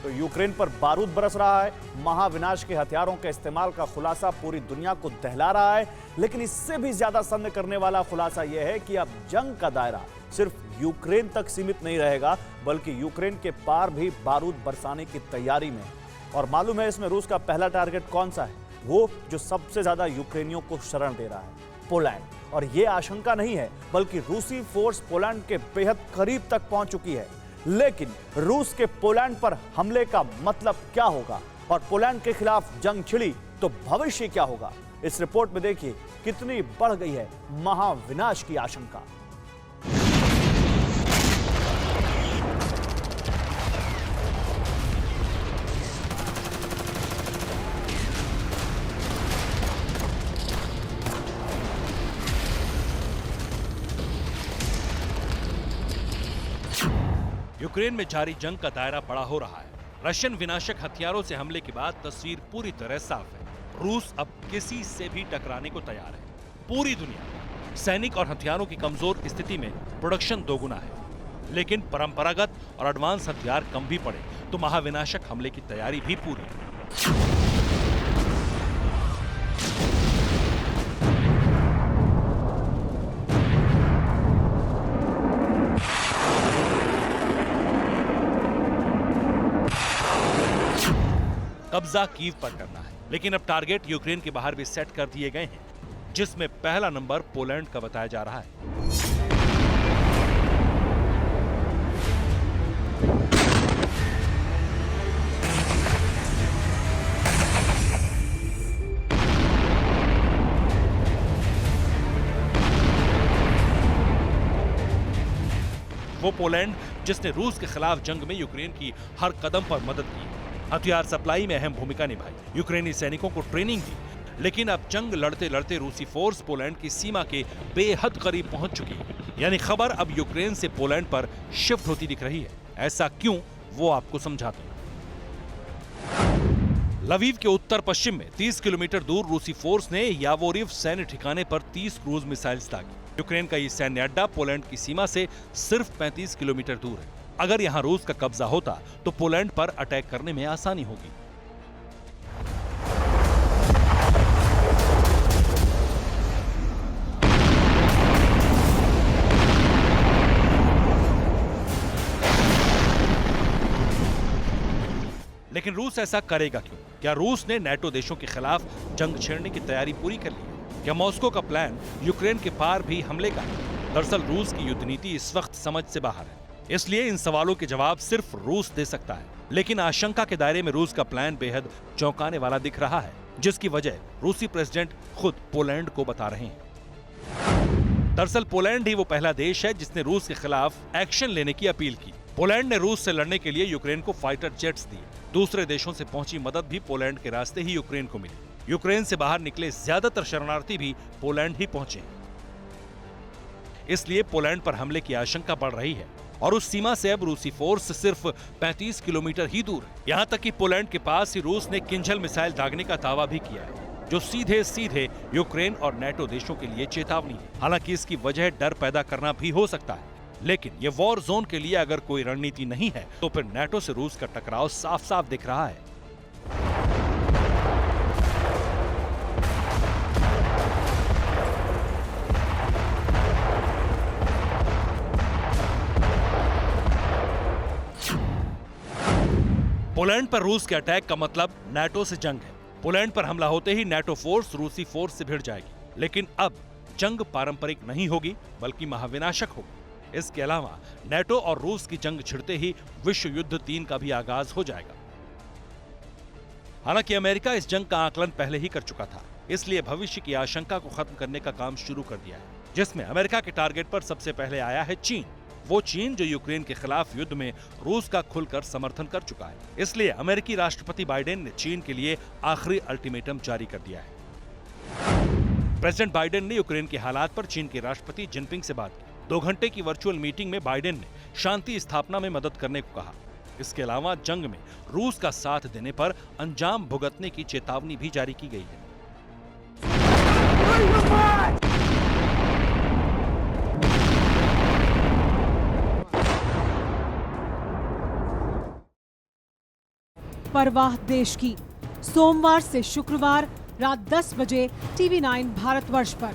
तो यूक्रेन पर बारूद बरस रहा है। महाविनाश के हथियारों के इस्तेमाल का खुलासा पूरी दुनिया को दहला रहा है। लेकिन इससे भी ज्यादा सन्न करने वाला खुलासा यह है कि अब जंग का दायरा सिर्फ यूक्रेन तक सीमित नहीं रहेगा, बल्कि यूक्रेन के पार भी बारूद बरसाने की तैयारी में है। और मालूम है इसमें रूस का पहला टारगेट कौन सा है? वो जो सबसे ज्यादा यूक्रेनियों को शरण दे रहा है, पोलैंड। और यह आशंका नहीं है, बल्कि रूसी फोर्स पोलैंड के बेहद करीब तक पहुंच चुकी है। लेकिन रूस के पोलैंड पर हमले का मतलब क्या होगा, और पोलैंड के खिलाफ जंग छिड़ी तो भविष्य क्या होगा? इस रिपोर्ट में देखिए कितनी बढ़ गई है महाविनाश की आशंका। यूक्रेन में जारी जंग का दायरा बड़ा हो रहा है। रशियन विनाशक हथियारों से हमले के बाद तस्वीर पूरी तरह साफ है। रूस अब किसी से भी टकराने को तैयार है। पूरी दुनिया सैनिक और हथियारों की कमजोर स्थिति में प्रोडक्शन दोगुना है, लेकिन परंपरागत और एडवांस हथियार कम भी पड़े तो महाविनाशक हमले की तैयारी भी पूरी है। कब्जा कीव पर करना है, लेकिन अब टारगेट यूक्रेन के बाहर भी सेट कर दिए गए हैं, जिसमें पहला नंबर पोलैंड का बताया जा रहा है। वो पोलैंड जिसने रूस के खिलाफ जंग में यूक्रेन की हर कदम पर मदद की, हथियार सप्लाई में अहम भूमिका निभाई, यूक्रेनी सैनिकों को ट्रेनिंग दी। लेकिन अब जंग लड़ते लड़ते रूसी फोर्स पोलैंड की सीमा के बेहद करीब पहुंच चुकी है। यानी खबर अब यूक्रेन से पोलैंड पर शिफ्ट होती दिख रही है। ऐसा क्यों, वो आपको समझाते हैं। लवीव के उत्तर पश्चिम में 30 किलोमीटर दूर रूसी फोर्स ने यावोरिव सैन्य ठिकाने पर 30 क्रूज मिसाइल्स दागी। यूक्रेन का ये सैन्य अड्डा पोलैंड की सीमा से सिर्फ 35 किलोमीटर दूर है। अगर यहां रूस का कब्जा होता तो पोलैंड पर अटैक करने में आसानी होगी। लेकिन रूस ऐसा करेगा क्यों? क्या रूस ने नाटो देशों के खिलाफ जंग छेड़ने की तैयारी पूरी कर ली? क्या मॉस्को का प्लान यूक्रेन के पार भी हमले का? दरअसल रूस की युद्ध नीति इस वक्त समझ से बाहर है, इसलिए इन सवालों के जवाब सिर्फ रूस दे सकता है। लेकिन आशंका के दायरे में रूस का प्लान बेहद चौंकाने वाला दिख रहा है, जिसकी वजह रूसी प्रेसिडेंट खुद पोलैंड को बता रहे हैं। दरअसल पोलैंड ही वो पहला देश है जिसने रूस के खिलाफ एक्शन लेने की अपील की। पोलैंड ने रूस से लड़ने के लिए यूक्रेन को फाइटर जेट्स दिए। दूसरे देशों से पहुंची मदद भी पोलैंड के रास्ते ही यूक्रेन को मिली। यूक्रेन से बाहर निकले ज्यादातर शरणार्थी भी पोलैंड ही पहुंचे। इसलिए पोलैंड पर हमले की आशंका बढ़ रही है, और उस सीमा से अब रूसी फोर्स सिर्फ 35 किलोमीटर ही दूर है। यहां तक कि पोलैंड के पास ही रूस ने किंजल मिसाइल दागने का दावा भी किया है, जो सीधे सीधे यूक्रेन और नाटो देशों के लिए चेतावनी है। हालांकि इसकी वजह डर पैदा करना भी हो सकता है, लेकिन ये वॉर जोन के लिए अगर कोई रणनीति नहीं है तो फिर नाटो से रूस का टकराव साफ साफ दिख रहा है। पोलैंड पर रूस के अटैक का मतलब नाटो से जंग है। पोलैंड पर हमला होते ही नाटो फोर्स रूसी फोर्स से भिड़ जाएगी। लेकिन अब जंग पारंपरिक नहीं होगी, बल्कि महाविनाशक होगी। इसके अलावा नाटो और रूस की जंग छिड़ते ही विश्व युद्ध 3 का भी आगाज हो जाएगा। हालांकि अमेरिका इस जंग का आकलन पहले ही कर चुका था, इसलिए भविष्य की आशंका को खत्म करने का काम शुरू कर दिया है, जिसमें अमेरिका के टारगेट पर सबसे पहले आया है चीन। वो चीन जो यूक्रेन के खिलाफ युद्ध में रूस का खुलकर समर्थन कर चुका है। इसलिए अमेरिकी राष्ट्रपति बाइडेन ने चीन के लिए आखिरी अल्टीमेटम जारी कर दिया है। प्रेसिडेंट बाइडेन ने यूक्रेन के हालात पर चीन के राष्ट्रपति जिनपिंग से बात की। 2 घंटे की वर्चुअल मीटिंग में बाइडेन ने शांति स्थापना में मदद करने को कहा। इसके अलावा जंग में रूस का साथ देने पर अंजाम भुगतने की चेतावनी भी जारी की गई है। परवाह देश की। सोमवार से शुक्रवार रात 10 बजे TV9 भारतवर्ष पर।